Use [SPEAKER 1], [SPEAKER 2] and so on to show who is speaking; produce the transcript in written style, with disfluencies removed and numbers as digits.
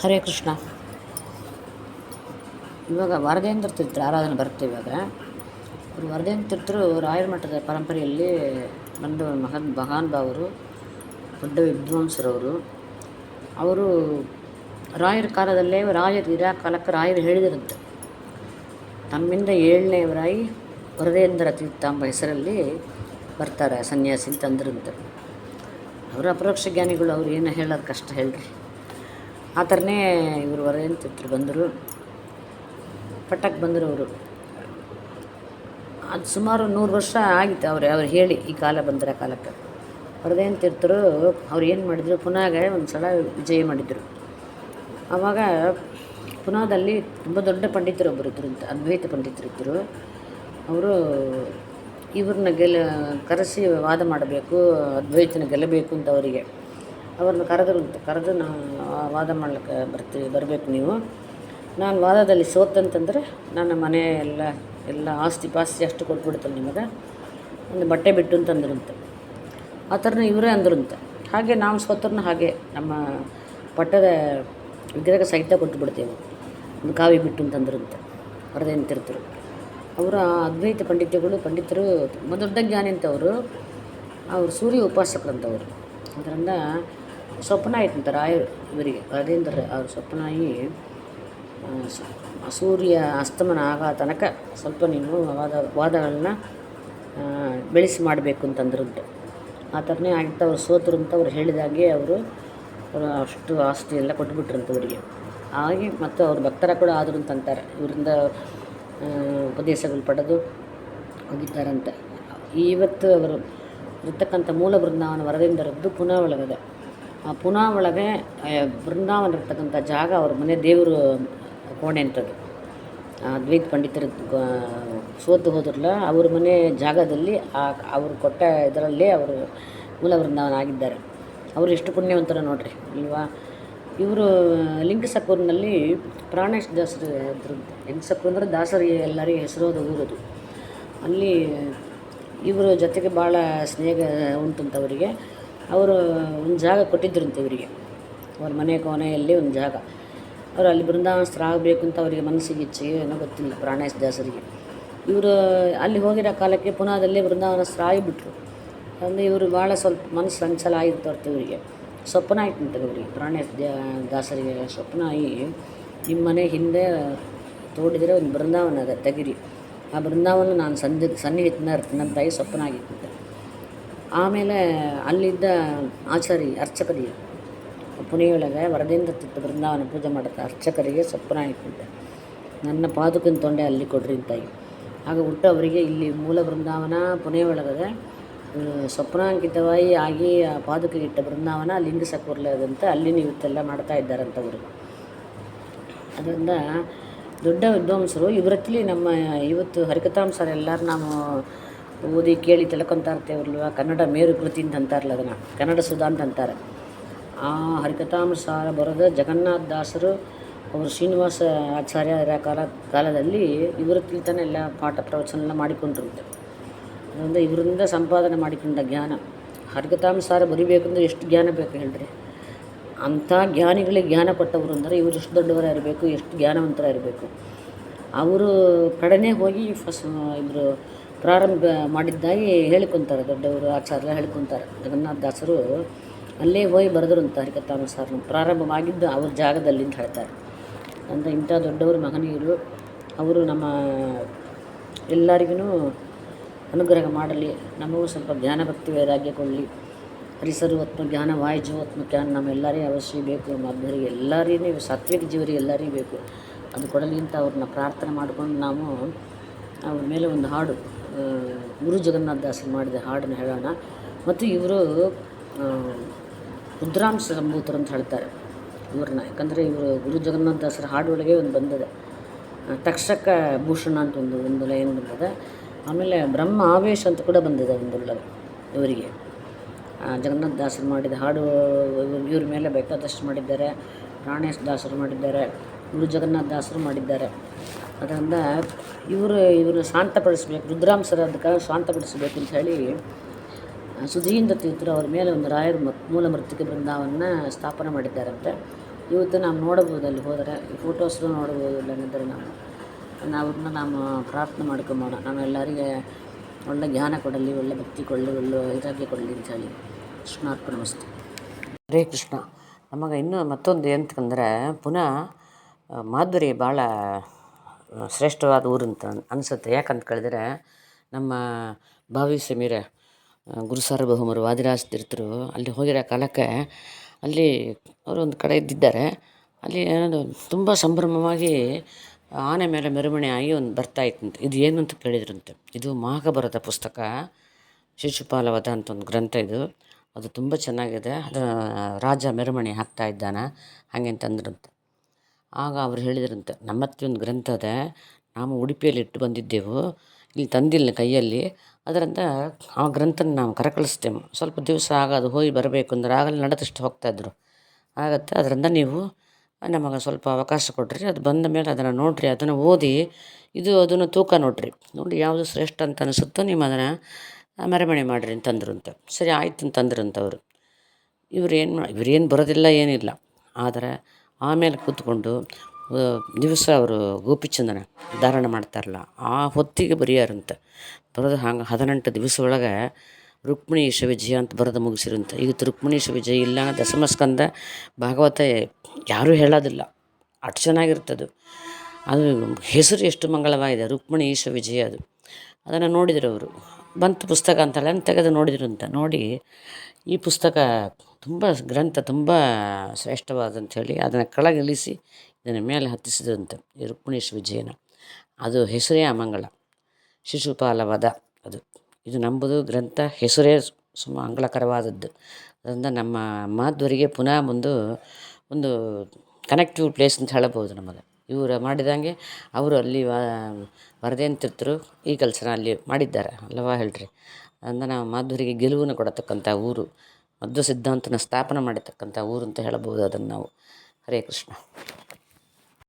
[SPEAKER 1] ಹರೇ ಕೃಷ್ಣ. ಇವಾಗ ವರದೇಂದ್ರ ತೀರ್ಥರ ಆರಾಧನೆ ಬರುತ್ತೆ. ಇವಾಗ ಇವರು ವರದೇಂದ್ರ ತೀರ್ಥರು ರಾಯರ ಮಠದ ಪರಂಪರೆಯಲ್ಲಿ ಬಂದು ಮಹಾನ್ ಭಾವರು, ದೊಡ್ಡ ವಿದ್ವಾಂಸರವರು. ಅವರು ರಾಯರ ಕಾಲದಲ್ಲೇ ರಾಯರು ಇರೋ ಕಾಲಕ್ಕೆ ರಾಯರು ಹೇಳಿದಿರಂತೆ, ತಮ್ಮಿಂದ 7ನೇವರಾಯಿ ವರದೇಂದ್ರ ತೀರ್ಥ ಎಂಬ ಹೆಸರಲ್ಲಿ ಬರ್ತಾರೆ ಸನ್ಯಾಸಿ ಅಂತಂದ್ರಂತೆ. ಅವರು ಅಪರೋಕ್ಷ ಜ್ಞಾನಿಗಳು, ಅವ್ರು ಏನು ಹೇಳೋದು ಕಷ್ಟ ಹೇಳ್ರಿ. ಆ ಥರನೇ ಇವರು ವರದೇಂದ್ರ ತೀರ್ಥರು ಬಂದರು, ಪಟ್ಟಕ್ಕೆ ಬಂದರು. ಅವರು ಅದು ಸುಮಾರು 100 ವರ್ಷ ಆಗಿತ್ತು ಅವ್ರು ಹೇಳಿ ಈ ಕಾಲ ಬಂದಿರೋ ಕಾಲಕ್ಕೆ. ವರದೇಂದ್ರ ತೀರ್ಥರು ಅವ್ರು ಏನು ಮಾಡಿದರು, ಪುನಾಗೆ ಒಂದು ಸಲ ವಿಜಯ ಮಾಡಿದರು. ಆವಾಗ ಪುನಾದಲ್ಲಿ ತುಂಬ ದೊಡ್ಡ ಪಂಡಿತರು ಒಬ್ಬರು ಇದ್ದರು ಅಂತ, ಅದ್ವೈತ ಪಂಡಿತರಿದ್ದರು. ಅವರು ಇವ್ರನ್ನ ಕರೆಸಿ ವಾದ ಮಾಡಬೇಕು, ಅದ್ವೈತನ ಗೆಲ್ಲಬೇಕು ಅಂತ ಅವರಿಗೆ ಅವ್ರನ್ನ ಕರೆದು ವಾದ ಮಾಡ್ಲಿಕ್ಕೆ ಬರಬೇಕು ನೀವು. ನಾನು ವಾದದಲ್ಲಿ ಸೋತಂತಂದರೆ ನನ್ನ ಮನೆ ಎಲ್ಲ ಆಸ್ತಿ ಪಾಸ್ತಿ ಅಷ್ಟು ಕೊಟ್ಬಿಡ್ತಾನೆ ನಿಮಗೆ, ಒಂದು ಬಟ್ಟೆ ಬಿಟ್ಟು ಅಂತಂದ್ರಂತೆ. ಆ ಥರನ ಇವರೇ ಅಂದ್ರಂತೆ. ಹಾಗೆ ನಾವು ಸೋತ್ರನ್ನ ಹಾಗೆ ನಮ್ಮ ಪಟ್ಟದ ವಿಗ್ರಹ ಸಹಿತ ಕೊಟ್ಟುಬಿಡ್ತೇವೆ, ಒಂದು ಕಾವಿ ಬಿಟ್ಟು ಅಂತಂದ್ರಂತೆ ವರದೇಂದ್ರ ತೀರ್ಥರು. ಅವರ ಅದ್ವೈತ ಪಂಡಿತರು ತುಂಬ ದೊಡ್ಡ ಜ್ಞಾನಿ ಅಂತವರು. ಅವರು ಸೂರ್ಯ ಉಪಾಸಕರಂತವರು. ಅದರಿಂದ ಸ್ವಪ್ನ ಆಯ್ತಂತ ರಾಯರು ಇವರಿಗೆ, ವರದೇಂದ್ರ ಅವ್ರ ಸ್ವಪ್ನ ಆಗಿ ಸೂರ್ಯ ಅಸ್ತಮನ ಆಗೋ ತನಕ ಸ್ವಲ್ಪ ನೀವು ವಾದಗಳನ್ನ ಬೆಳೆಸಿ ಮಾಡಬೇಕು ಅಂತಂದ್ರಂತೆ. ಆ ಥರನೇ ಆಗಿತ್ತು. ಅವ್ರು ಸೋತರು ಅಂತ ಅವ್ರು ಹೇಳಿದಾಗೆ ಅವರು ಅಷ್ಟು ಆಸ್ತಿ ಎಲ್ಲ ಕೊಟ್ಬಿಟ್ರಂತೆ ಅವರಿಗೆ. ಹಾಗೆ ಮತ್ತು ಅವ್ರ ಭಕ್ತರ ಕೂಡ ಆದರು ಅಂತಂತಾರೆ. ಇವರಿಂದ ಉಪದೇಶಗಳು ಪಡೆದು ಹೋಗಿದ್ದಾರಂತೆ. ಇವತ್ತು ಅವರು ಇರ್ತಕ್ಕಂಥ ಮೂಲ ಬೃಂದಾವನ ವರದೇಂದ್ರದ್ದು ಪುನಾ ಒಳಗದೆ. ಆ ಪುನಾ ಒಳಗೆ ಬೃಂದಾವನ ಇರ್ತಕ್ಕಂಥ ಜಾಗ ಅವ್ರ ಮನೆ ದೇವರು ಕೋಣೆ ಅಂಥದ್ದು. ಅದ್ವೈತ ಪಂಡಿತರ ಸೋತು ಹೋದ್ರಲ್ಲ, ಅವ್ರ ಮನೆ ಜಾಗದಲ್ಲಿ ಅವರು ಕೊಟ್ಟ ಇದರಲ್ಲಿ ಅವರು ಮೂಲ ಬೃಂದಾವನ ಆಗಿದ್ದಾರೆ. ಅವರು ಎಷ್ಟು ಪುಣ್ಯವಂತರ ನೋಡ್ರಿ ಇಲ್ವಾ. ಇವರು ಲಿಂಗಸಕೂರಿನಲ್ಲಿ ಪ್ರಾಣೇಶ್ ದಾಸರು ಇದ್ರು. ಲಿಂಗಸಕೂರು ಅಂದರೆ ದಾಸರಿಗೆ ಎಲ್ಲರಿಗೆ ಹೆಸರೋದು ಊರದು. ಅಲ್ಲಿ ಇವರು ಜೊತೆಗೆ ಭಾಳ ಸ್ನೇಹ ಉಂಟಂಥವರಿಗೆ. ಅವರು ಒಂದು ಜಾಗ ಕೊಟ್ಟಿದ್ದರಂತೆ ಇವರಿಗೆ, ಅವ್ರ ಮನೆ ಕೋಣೆಯಲ್ಲಿ ಒಂದು ಜಾಗ. ಅವರು ಅಲ್ಲಿ ಬೃಂದಾವನಸ್ಥರಾಗಬೇಕು ಅಂತ ಅವರಿಗೆ ಮನಸ್ಸಿಗೆ ಇಚ್ಛೆ, ಏನೋ ಗೊತ್ತಿಲ್ಲ ಪ್ರಾಣೇಶ್ ದಾಸರಿಗೆ. ಇವರು ಅಲ್ಲಿ ಹೋಗಿರೋ ಕಾಲಕ್ಕೆ ಪುನಾದಲ್ಲೇ ಬೃಂದಾವನಸ್ಥರಾಗಿಬಿಟ್ರು. ಅಂದರೆ ಇವರು ಭಾಳ ಸ್ವಲ್ಪ ಮನಸ್ಸು ಸಂಚಲ ಆಗಿರ್ತವ್ರತೆ ಇವರಿಗೆ. ಸ್ವಪ್ನ ಆಯ್ತಂತೆ ಇವರಿಗೆ, ಪ್ರಾಣೇಶ್ ದಾಸರಿಗೆ ಸ್ವಪ್ನ ಆಗಿ, ನಿಮ್ಮ ಮನೆ ಹಿಂದೆ ತೋಡಿದರೆ ಒಂದು ಬೃಂದಾವನ ಅದ, ತೆಗಿರಿ, ಆ ಬೃಂದಾವನ ನಾನು ಸನ್ನಿಹಿತನ ಇರ್ತೀನಂತಾಗಿ ಸ್ವಪ್ನ ಆಗಿತ್ತಂತೆ. ಆಮೇಲೆ ಅಲ್ಲಿದ್ದ ಅರ್ಚಕರಿಗೆ ಪುಣೆಯೊಳಗೆ ವರದೇಂದ್ರ ತೀರ್ಥ ಬೃಂದಾವನ ಪೂಜೆ ಮಾಡುತ್ತೆ ಅರ್ಚಕರಿಗೆ ಸ್ವಪ್ನ ಆಯ್ತಂತೆ, ನನ್ನ ಪಾದುಕನ ತೊಂಡೆ ಅಲ್ಲಿ ಕೊಡ್ರಿ ಅಂತಾಗಿ. ಆಗ ಹುಟ್ಟು ಅವರಿಗೆ ಇಲ್ಲಿ ಮೂಲ ಬೃಂದಾವನ ಪುಣೆಯೊಳಗದೆ ಸ್ವಪ್ನಾಂಕಿತವಾಗಿ ಆಗಿ ಆ ಪಾದುಕೆಗೆ ಇಟ್ಟ ಬೃಂದಾವನ ಲಿಂಗಸಕೂರ್ಲದಂತೆ, ಅಲ್ಲಿ ಇವತ್ತೆಲ್ಲ ಮಾಡ್ತಾ ಇದ್ದಾರಂಥವರು. ಅದರಿಂದ ದೊಡ್ಡ ವಿದ್ವಾಂಸರು ಇವರತ್ತಲಿ ನಮ್ಮ ಇವತ್ತು ಹರಿಕಥಾಂಸಾರ ಎಲ್ಲರೂ ನಾವು ಓದಿ ಕೇಳಿ ತಿಳ್ಕೊತಾ ಇರ್ತೇವಲ್ವ. ಕನ್ನಡ ಮೇರು ಕೃತಿ ಅಂತ ಅಂತಾರಲ್ಲ, ಅದನ್ನು ಕನ್ನಡ ಸುಧಾ ಅಂತ ಅಂತಾರೆ. ಆ ಹರಿಕಥಾಂಸಾರ ಬರೆದ ಜಗನ್ನಾಥ ದಾಸರು ಅವರು ಶ್ರೀನಿವಾಸ ಆಚಾರ್ಯರ ಕಾಲದಲ್ಲಿ ಇವರತ್ತಲಿ ತಾನೇ ಎಲ್ಲ ಪಾಠ ಪ್ರವಚನ ಎಲ್ಲ ಮಾಡಿಕೊಂಡಿರುತ್ತೆ. ಅದರಿಂದ ಇವರಿಂದ ಸಂಪಾದನೆ ಮಾಡಿಕೊಂಡ ಜ್ಞಾನ. ಹರಿಕಥಾಂಸಾರ ಬರಿಬೇಕಂದ್ರೆ ಎಷ್ಟು ಜ್ಞಾನ ಬೇಕು ಹೇಳ್ರಿ. ಅಂಥ ಜ್ಞಾನಿಗಳಿಗೆ ಜ್ಞಾನ ಕೊಟ್ಟವರು ಅಂದರೆ ಇವರು ಎಷ್ಟು ದೊಡ್ಡವರ ಇರಬೇಕು, ಎಷ್ಟು ಜ್ಞಾನವಂತರ ಇರಬೇಕು. ಅವರು ಕಡೆನೇ ಹೋಗಿ ಇವರು ಪ್ರಾರಂಭ ಮಾಡಿದ್ದಾಗಿ ಹೇಳಿಕೊತಾರೆ, ದೊಡ್ಡವರು ಆಚಾರ್ಯ ಹೇಳಿಕೊತಾರೆ. ಜಗನ್ನಾಥ ದಾಸರು ಅಲ್ಲೇ ಹೋಗಿ ಬರೆದರು ಅಂತ ಹರಿಕಥಾಂಸಾರನ ಪ್ರಾರಂಭವಾಗಿದ್ದು ಅವ್ರ ಜಾಗದಲ್ಲಿ ಅಂತ ಹೇಳ್ತಾರೆ. ಅಂದರೆ ಇಂಥ ದೊಡ್ಡವರು ಮಹನೀಯರು. ಅವರು ನಮ್ಮ ಎಲ್ಲರಿಗೂ ಅನುಗ್ರಹ ಮಾಡಲಿ, ನಮಗೂ ಸ್ವಲ್ಪ ಜ್ಞಾನ ಭಕ್ತಿ ವೈರಾಗ್ಯ ಕೊಡಲಿ. ಹರಿಸರ್ವತ್ಮ ಜ್ಞಾನ ವಾಯುಜೀವಾತ್ಮ ಜ್ಞಾನ ನಮ್ಮೆಲ್ಲರಿಗೂ ಅವಶ್ಯ ಬೇಕು. ಮಧ್ವರಿಗೆ ಎಲ್ಲರಿಗೂ ಸಾತ್ವಿಕ ಜೀವರಿಗೆ ಎಲ್ಲರಿಗೂ ಬೇಕು, ಅದು ಕೊಡಲಿ ಅಂತ ಅವ್ರನ್ನ ಪ್ರಾರ್ಥನೆ ಮಾಡಿಕೊಂಡು ನಾವು ಅವ್ರ ಮೇಲೆ ಒಂದು ಹಾಡು ಗುರು ಜಗನ್ನಾಥ ದಾಸರು ಮಾಡಿದ ಹಾಡನ್ನು ಹೇಳೋಣ. ಮತ್ತು ಇವರು ರುದ್ರಾಂಶ ಸಂಭೂತರು ಅಂತ ಹೇಳ್ತಾರೆ ಇವ್ರನ್ನ. ಯಾಕಂದರೆ ಇವರು ಗುರು ಜಗನ್ನಾಥ ದಾಸರ ಹಾಡೊಳಗೆ ಒಂದು ಬಂದದೆ, ತಕ್ಷಕ ಭೂಷಣ ಅಂತ ಒಂದು ಲೈನ್ ಬಂದದೆ. ಆಮೇಲೆ ಬ್ರಹ್ಮ ಆವೇಶ ಅಂತ ಕೂಡ ಬಂದಿದೆ ಒಂದೊಳ್ಳೆ ಇವರಿಗೆ. ಜಗನ್ನಾಥ ದಾಸರು ಮಾಡಿದ ಹಾಡು ಇವ್ರ ಮೇಲೆ ಬೇಕಾದಷ್ಟು ಮಾಡಿದ್ದಾರೆ. ಪ್ರಾಣೇಶ್ ದಾಸರು ಮಾಡಿದ್ದಾರೆ, ಗುರು ಜಗನ್ನಾಥ ದಾಸರು ಮಾಡಿದ್ದಾರೆ. ಅದರಿಂದ ಇವರು ಶಾಂತಪಡಿಸ್ಬೇಕು, ರುದ್ರಾಂಶರ ಅದಕ್ಕೆ ಶಾಂತಪಡಿಸಬೇಕು ಅಂತ ಹೇಳಿ ಸುಧೀಂದ್ರ ತೀರ್ಥರು ಅವ್ರ ಮೇಲೆ ಒಂದು ರಾಯರ ಮೂಲ ಮೃತ್ತಿಕೆ ಬೃಂದಾವನ್ನ ಸ್ಥಾಪನೆ ಮಾಡಿದ್ದಾರಂತೆ. ಇವತ್ತು ನಾವು ನೋಡಬಹುದು, ಅಲ್ಲಿ ಹೋದರೆ ಫೋಟೋಸ್ನು ನೋಡ್ಬೋದು. ಇಲ್ಲದಿದ್ದರೆ ಅವ್ರನ್ನ ನಾವು ಪ್ರಾರ್ಥನೆ ಮಾಡ್ಕೊಂಬೋಣ. ನಾನು ಎಲ್ಲರಿಗೆ ಒಳ್ಳೆ ಜ್ಞಾನ ಕೊಡಲಿ, ಒಳ್ಳೆ ಭಕ್ತಿ ಕೊಡಲಿ, ಒಳ್ಳೆ ಇದಾಗಿ ಕೊಡಲಿ ಅಂತೇಳಿ ಕೃಷ್ಣಾರ್ಪಣ ವಸ್ತು. ಹರೇ ಕೃಷ್ಣ. ನಮಗೆ ಇನ್ನೂ ಮತ್ತೊಂದು ಎಂತಂದರೆ ಪುನಃ ಮಾಧ್ವರಿ ಭಾಳ ಶ್ರೇಷ್ಠವಾದ ಊರು ಅಂತ ಅನಿಸುತ್ತೆ. ಯಾಕಂತ ಕೇಳಿದರೆ ನಮ್ಮ ಭಾವಿ ಸಮೀರ ಗುರು ಸಾರ್ವಭೌಮರು ವಾದಿರಾಜ ತೀರ್ಥರು ಅಲ್ಲಿ ಹೋಗಿರೋ ಕಾಲಕ್ಕೆ ಅಲ್ಲಿ ಅವರು ಒಂದು ಕಡೆ ಇದ್ದಿದ್ದಾರೆ. ಅಲ್ಲಿ ಏನದು ತುಂಬ ಸಂಭ್ರಮವಾಗಿ ಆನೆ ಮೇಲೆ ಮೆರವಣಿಗೆ ಆಗಿ ಒಂದು ಬರ್ತಾಯಿತ್ತಂತೆ. ಇದು ಏನು ಅಂತ ಕೇಳಿದ್ರಂತೆ. ಇದು ಮಹಾಭಾರತ ಪುಸ್ತಕ, ಶಿಶುಪಾಲ ವಧ ಅಂತ ಒಂದು ಗ್ರಂಥ ಇದು. ಅದು ತುಂಬ ಚೆನ್ನಾಗಿದೆ. ಅದು ರಾಜ ಮೆರವಣಿಗೆ ಹಾಕ್ತಾ ಇದ್ದಾನೆ ಹಾಗೆ ಅಂತಂದ್ರಂತೆ. ಆಗ ಅವ್ರು ಹೇಳಿದ್ರಂತೆ, ನಮ್ಮ ಹತ್ರ ಒಂದು ಗ್ರಂಥ ಇದೆ, ನಾವು ಉಡುಪಿಯಲ್ಲಿ ಇಟ್ಟು ಬಂದಿದ್ದೆವು, ಇಲ್ಲಿ ತಂದಿಲ್ಲ ಕೈಯಲ್ಲಿ. ಅದರಿಂದ ಆ ಗ್ರಂಥನ ನಾವು ಕರಕಳಿಸ್ತೇವೆ. ಸ್ವಲ್ಪ ದಿವಸ ಅದು ಹೋಗಿ ಬರಬೇಕು ಅಂದ್ರೆ ಆಗಲೇ ನಡೆದಷ್ಟು ಹೋಗ್ತಾಯಿದ್ರು ಆಗತ್ತೆ. ಅದರಿಂದ ನೀವು ನಮಗೆ ಸ್ವಲ್ಪ ಅವಕಾಶ ಕೊಡ್ರಿ, ಅದು ಬಂದ ಮೇಲೆ ಅದನ್ನು ನೋಡಿರಿ, ಅದನ್ನು ಓದಿ ಅದನ್ನು ತೂಕ ನೋಡಿರಿ, ನೋಡಿ ಯಾವುದು ಶ್ರೇಷ್ಠ ಅಂತ ಅನಿಸುತ್ತೋ ನೀವು ಅದನ್ನು ಮೆರವಣಿಗೆ ಮಾಡಿರಿ ಅಂತಂದ್ರಂತೆ. ಸರಿ ಆಯ್ತು ಅಂತಂದ್ರಂತೆ ಅವರು. ಇವರೇನು ಬರೋದಿಲ್ಲ ಏನಿಲ್ಲ. ಆದರೆ ಆಮೇಲೆ ಕೂತ್ಕೊಂಡು ದಿವಸ ಅವರು ಗೋಪಿಚಂದನ ಧಾರಣ ಮಾಡ್ತಾರಲ್ಲ ಆ ಹೊತ್ತಿಗೆ ಬರೆಯಾರಂತೆ. ಬರೋದು ಹಂಗೆ 18 ದಿವಸ ಒಳಗೆ ರುಕ್ಮಿಣೀಶ ವಿಜಯ ಅಂತ ಬರೆದು ಮುಗಿಸಿರಂತೆ. ಈಗ ರುಕ್ಮಿಣೀಶ ವಿಜಯ ಇಲ್ಲ, ದಶಮಸ್ಕಂದ ಭಾಗವತ ಯಾರೂ ಹೇಳೋದಿಲ್ಲ, ಅಷ್ಟು ಚೆನ್ನಾಗಿರ್ತದೆ. ಅದು ಹೆಸರು ಎಷ್ಟು ಮಂಗಳವಾಗಿದೆ, ರುಕ್ಮಿಣೀಶ ವಿಜಯ. ಅದನ್ನು ನೋಡಿದರು ಅವರು. ಬಂತು ಪುಸ್ತಕ ಅಂತಲ್ಲ ತೆಗೆದು ನೋಡಿದ್ರಂತೆ. ನೋಡಿ ಈ ಪುಸ್ತಕ ತುಂಬ ಗ್ರಂಥ ತುಂಬ ಶ್ರೇಷ್ಠವಾದಂಥೇಳಿ ಅದನ್ನು ಕೆಳಗಿಳಿಸಿ ಇದನ್ನು ಮೇಲೆ ಹತ್ತಿಸಿದಂತೆ ಈ ರುಕ್ಮಿಣೀಶ ವಿಜಯನ. ಅದು ಹೆಸರೇ ಅಮಂಗಳ, ಶಿಶುಪಾಲ ವಧ. ಇದು ನಂಬುದು ಗ್ರಂಥ ಹೆಸರೇ ಮಂಗಳಕರವಾದದ್ದು. ಅದರಿಂದ ನಮ್ಮ ಮಾಧ್ವರಿಗೆ ಪುನಃ ಒಂದು ಕನೆಕ್ಟಿವ್ ಪ್ಲೇಸ್ ಅಂತ ಹೇಳಬಹುದು ನಮಗೆ. ಇವರು ಮಾಡಿದಂಗೆ ಅವರು ಅಲ್ಲಿ ವರದೇನ್ ತೀರ್ಥರು ಈ ಕೆಲಸನ ಅಲ್ಲಿ ಮಾಡಿದ್ದಾರೆ ಅಲ್ಲವಾ ಹೇಳ್ರಿ. ಅದರಿಂದ ನಾವು ಮಾಧ್ವರಿಗೆ ಗೆಲುವನ್ನು ಕೊಡತಕ್ಕಂಥ ಊರು, ಮಧ್ವ ಸಿದ್ಧಾಂತನ ಸ್ಥಾಪನೆ ಮಾಡಿರ್ತಕ್ಕಂಥ ಊರು ಅಂತ ಹೇಳಬಹುದು ಅದನ್ನು ನಾವು. ಹರೇ ಕೃಷ್ಣ.